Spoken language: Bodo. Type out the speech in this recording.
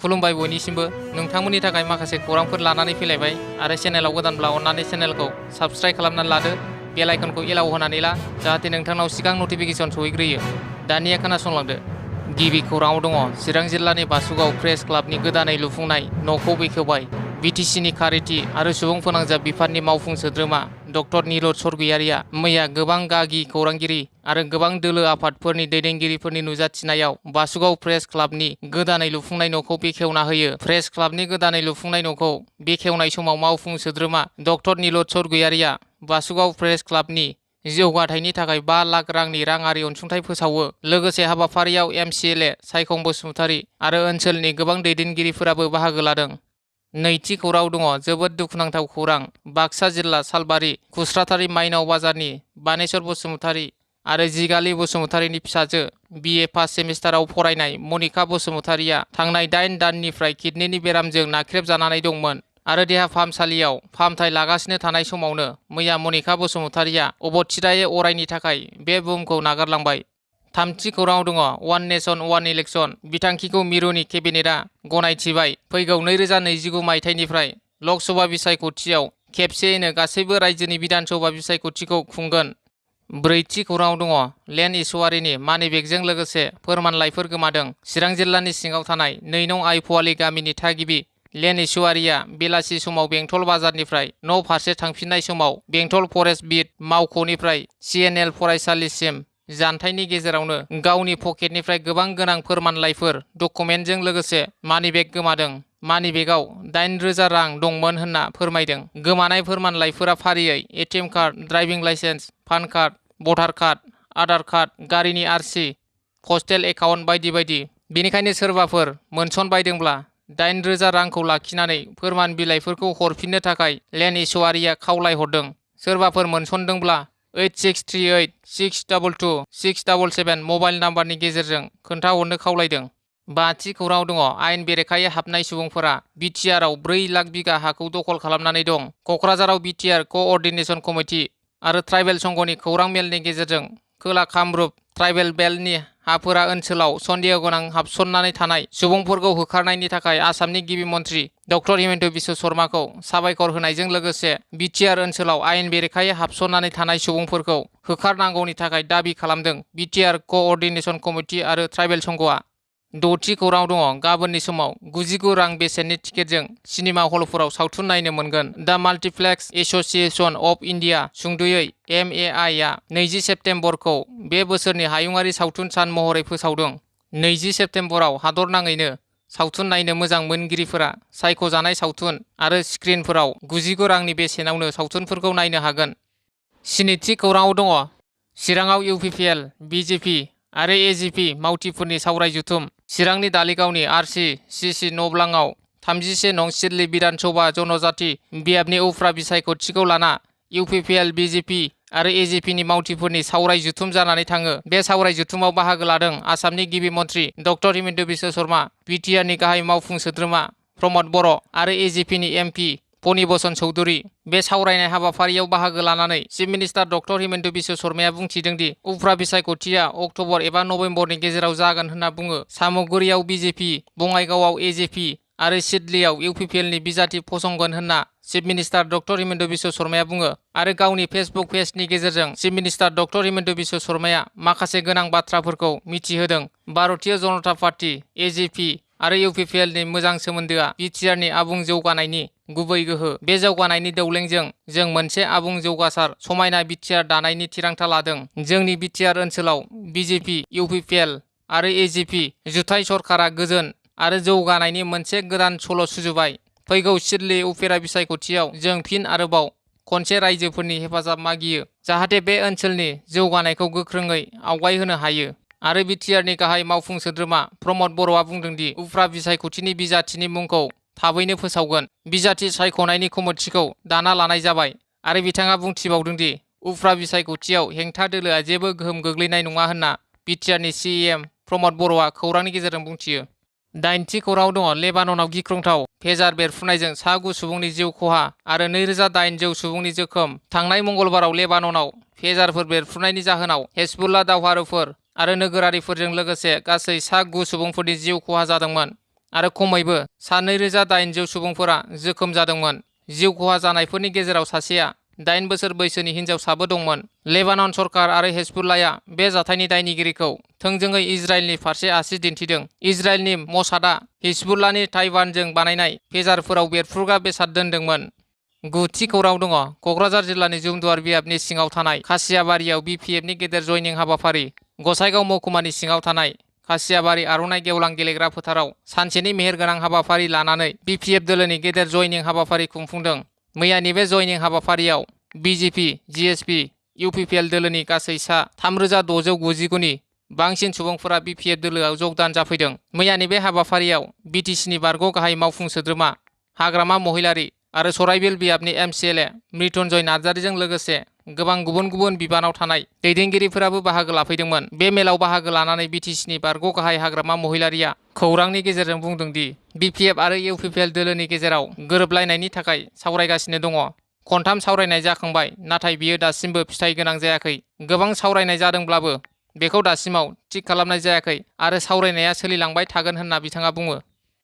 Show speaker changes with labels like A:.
A: खुलुमबाय बयनिसिमबो नोंथांमोननि थाखाय माखासे खौरांफोर लानानै फैलायबाय आरो चेनेलाव गोदानब्ला अन्नानै चेनेलखौ साबस्क्राइब खालामनानै लादो बेल आइकनखौ एलाव होनानै ला जाहाथे नोंथांनाव सिगां नटिफिकेसन सहैग्रोयो। दानिया खोनासंलांदो। गिबि खौराङाव दङ चिरां जिल्लानि बासुगाव प्रेस क्लाबनि गोदानै लुफुंनाय न'खौ बेखेवबाय। बिटिसिनि खारिथि आरो सुबुं फोनांजाब बिफाननि मावफुं सोद्रोमा डक्टर नीलज सरगयारिया मैया गोबां गागि खौरांगिरि आरो गोबां दोलो आफादफोरनि दैदेनगिरिफोरनि नुजाथिनायाव बासुगाव प्रेस क्लाबनि गोदानै लुफुंनाय न'खौ बेखेवना होयो। प्रेस क्लाबनि गोदानै लुफुंनाय न'खौ बेखेवनाय समाव मावफुं सोद्रोमा डक्टर नीलज सरगयारिया बासुगाव प्रेस क्लाबनि जौगाथायनि थाखाय 5 लाख रांनि राङारि अनसुंथाइ फोसावो। लोगोसे हाबाफारियाव एमसिएलए सायखं बसुमतारी आरो ओनसोलनि गोबां दैदेनगिरिफोराबो बाहागो लादों। नैथि खौराङाव दङ जोबोद दुखुनांथाव खौरां। बाक्सा जिल्ला सालबारि खुस्राथारि माइनाव बाजारनि बानेश्वर बसुमतारी आरो जिगालि बसुमतारीनि फिसाजो बिए फार्स्ट सेमिस्टाराव फरायनाय मनिका बसुमतारीया थांनाय 8 दाननिफ्राय किडनिनि बेरामजों नाख्रेबजानानै दंमोन आरो देहा फाहामसालियाव फाहामथाय लागासिनो थानाय समावनो मैया मनिका बसुमतारीया अबथिरायै अरायनि थाखाय बे बुहुमखौ नागारलांबाय। थामथि खौराङाव दङ वान नेशन वान इलेक्शन बिथांखिखौ मिरुनि केबिनेटआ गनायथिबाय। फैगौ 2029 मायथाइनिफ्राय लकसभा बिसायख'थियाव खेबसेयैनो गासैबो रायजोनि बिधानसभा बिसायख'थिखौ खुंगोन। ब्रैथि खौराङाव दङ लेन्ड इसवारिनि मानिबेगजों लोगोसे फोरमानलाइफोर गोमादों। चिरां जिल्लानि सिङाव थानाय 2 नं आइफवालि गामिनि थागिबि लेन्ड इसवारिया बेलासि समाव बेंटल बाजारनिफ्राय न' फारसे थांफिननाय समाव बेंटल फरेस्ट बिट मावख'निफ्राय CNL फरायसालिसिम जानथायनि गेजेरावनो गावनि पकेटनिफ्राय गोबां गोनां फोरमानलाइफोर डकुमेन्टजों लोगोसे मानिबेग गोमादों। मानिबेगाव 8,000 रां दंमोन होनना फोरमायदों। गोमानाय फोरमानलाइफोरा फारियै ATM card, driving licence, PAN card, voter card, Aadhaar card, गारिनि आरसि, पस्टेल एकाउन्ट बायदि बायदि। बेनिखायनो सोरबाफोर मोनसनबायदोंब्ला 8,000 रांखौ लाखिनानै फोरमान बिलाइफोरखौ हरफिननो थाखाय लेन्ड इसवारिया खावलायहरदों। सोरबाफोर मोनसनदोंब्ला 8638622677 मबाइल नाम्बारनि गेजेरजों खोन्थाहरनो खावलायदों। बाथि खौराङाव दङ आयेन बेरेखायै हाबनाय सुबुंफोरा बिटिआरआव 4 लाख बिगा हाखौ दखल खालामनानै दं। क'क्राझाराव बिटिआर क'अर्डिनेशन कमिटि आरो ट्राइबेल संघनि खौरां मेलनि गेजेरजों खोला कामरुप ट्राइबेल बेल्टनि हाफोरा ओनसोलाव सन्देह गोनां हाबसननानै थानाय सुबुंफोरखौ होखारनायनि थाखाय आसामनि गिबि मन्थ्रि डक्टर हिमन्त बिश्व शर्माखौ साबायखर होनायजों लोगोसे बिटिआर ओनसोलाव आयेन बेरेखायै हाबसननानै थानाय सुबुंफोरखौ होखारनांगौनि थाखाय दाबि खालामदों बिटिआर क'अर्डिनेशन कमिटि आरो ट्राइबेल संघआ। द'थि खौराङाव दङ गाबोननि समाव 99 रां बेसेननि टिकेटजों सिनेमा हलफोराव सावथुन नायनो मोनगोन। दा माल्टिप्लेक्स एस'सिएशन अफ इन्डिया सुंद'यै MAI आ 20 सेप्तेम्बरखौ बे बोसोरनि हायुङारि सावथुन सान महरै फोसावदों। 20 सेप्तेम्बराव हादरनाङैनो सावथुन नायनो मोजां मोनगिरिफोरा सायख'जानाय सावथुन आरो स्क्रिनफोराव 99 रांनि बेसेनावनो सावथुनफोरखौ नायनो हागोन। स्निथि खौराङाव दङ चिराङाव UPPL, BJP आरो AGP मावथिफोरनि सावराय जथुम। चिरांनि दालिगावनि RCCC न'ब्लाङाव 31 नं सिदली बिधानसभा जनजाति बियाबनि उफ्रा बिसायख'थिखौ लाना UPPL, BJP आरो AGPनि मावथिफोरनि सावराय जथुम जानानै थाङो। बे सावराय जथुमाव बाहागो लादों आसामनि गिबि मन्थ्रि डक्टर हिमन्त बिश्व शर्मा, बिटिआरनि गाहाय मावफुं सोद्रोमा प्रमद बर' आरो AGPनि MP फणिभूषण चौधुरी। बे सावरायनाय हाबाफारियाव बाहागो लानानै chief minister doctor Himanta Biswa शर्माया बुंथिदों दि उफ्रा बिसायख'थिया अक्ट'बर एबा नभेम्बरनि गेजेराव जागोन होनना बुङो। सामुगुरियाव BJP, बङाइगावआव AGP आरो सिदलीयाव UPPLनि बिजाथि फसंगोन होनना chief minister doctor Himanta Biswa शर्माया बुङो आरो गावनि फेसबुक पेजनि गेजेरजों chief minister doctor Himanta Biswa शर्माया माखासे गोनां बाथ्राफोरखौ मिथिहोदों। भारतीय जनता पार्टी, AGP आरो UPPLनि मोजां सोमोन्दोआ बिटिआरनि आबुं जौगानायनि गुबै गोहो। बे जौगानायनि दौलेंजों जों मोनसे आबुं जौगासार समायना बिटिआर दानायनि थिरांथा लादों। जोंनि बिटिआर ओनसोलाव BJP, UPPL आरो AGP जुथाइ सरकारा गोजोन आरो जौगानायनि मोनसे गोदान सल' सुजुबाय। फैगौ सिदली उफेरा बिसायख'थियाव जों फिन आरोबाव खनसे रायजोफोरनि हेफाजाब मागियो जाहाथे बे ओनसोलनि जौगानायखौ गोख्रोङै आवगायहोनो हायो। आरो बिटिआरनि गाहाय मावफुं सोद्रोमा प्रमद बर'आ बुंदों दि उफ्रा बिसायख'थिनि बिजाथिनि मुंखौ थाबैनो फोसावगोन। बिजाथि सायख'नायनि कमिटिखौ दाना लानाय जाबाय आरो बिथाङा बुंथिबावदों दि उफ्रा बिसायख'थियाव हेंथा दोलोआ जेबो गोहोम गोग्लैनाय नङा होनना बिटिआरनि CEM प्रमद बर'आ खौरांनि गेजेरजों बुंथियो। 8थि खौराङाव दङ लेबाननाव गिख्रंथाव फेजार बेरफ्रुनायजों 9 सुबुंनि जिउ खहा आरो 2800 सुबुंनि जोखोम। थांनाय मंगलबाराव लेबाननाव फेजारफोर बेरफ्रुनायनि जाहोनाव हेजबुल्लाह दावहारुफोर आरो नोगोरारिफोरजों लोगोसे गासै 9 सुबुंफोरनि जिउ खहा जादोंमोन। आरो खमैबो सा 2800 सुबुंफोरा जोखोम जादोंमोन। जिउ खहा जानायफोरनि गेजेराव सासेया 8 बोसोर बैसोनि हिनजावसाबो दंमोन। लेबानन सरकार आरो हेजबुल्लाहया बे जाथायनि दायनिगिरिखौ थोंजोङै इजराइलनि फारसे आसि दिन्थिदों। इजराइलनि मसादआ हिजबुल्लाहनि ताइवानजों बानायनाय फेजारफोराव बेरफ्रुग्रा बेसाद दोनदोंमोन। गुथि खौरां दङ। क'क्राझार जिल्लानि जुमदुवार बियाबनि सिङाव थानाय खासियाबारियाव बिपिएफनि गेदेर जयनिं हाबाफारि। गसाइगाव महकुमानि सिङाव थानाय खासियाबारि आर'नाइ गेवलां गेलेग्रा फोथाराव सानसेनि मेहेरगोनां हाबाफारि लानानै बिपिएफ दोलोनि गेदेर जयनिं हाबाफारि खुंफुंदों। मैयानि बे जयनिं हाबाफारियाव बिजेपि, जिएसपि, इउपिपिएल दोलोनि गासै सा 3699 नि बांसिन सुबुंफोरा बिपिएफ दोलोआव जगदान जाफैदों। मैयानि बे हाबाफारियाव बिटिसिनि बारग' गाहाय मावफुं सोद्रोमा हाग्रामा महिलारि आरो सराइबिल बियाबनि एमसिएलए मृत्युन्जय नार्जारिजों लोगोसे गोबां गुबुन गुबुन बिबानाव थानाय दैदेनगिरिफोराबो बाहागो लाफैदोंमोन। बे मेलाव बाहागो लानानै बिटिसिनि बारग' गाहाय हाग्रामा महिलारिया खौरांनि गेजेरजों बुंदों दि बिपिएफ आरो इउपिपिएल दोलोनि गेजेराव गोरोबलायनायनि थाखाय सावरायगासिनो दङ। खनथाम सावरायनाय जाखांबाय, नाथाय बियो दासिमबो फिथाइ गोनां जायाखै। गोबां सावरायनाय जादोंब्लाबो बेखौ दासिमाव थिक खालामनाय जायाखै आरो सावरायनाया सोलिलांबाय थागोन होनना बिथाङा बुङो।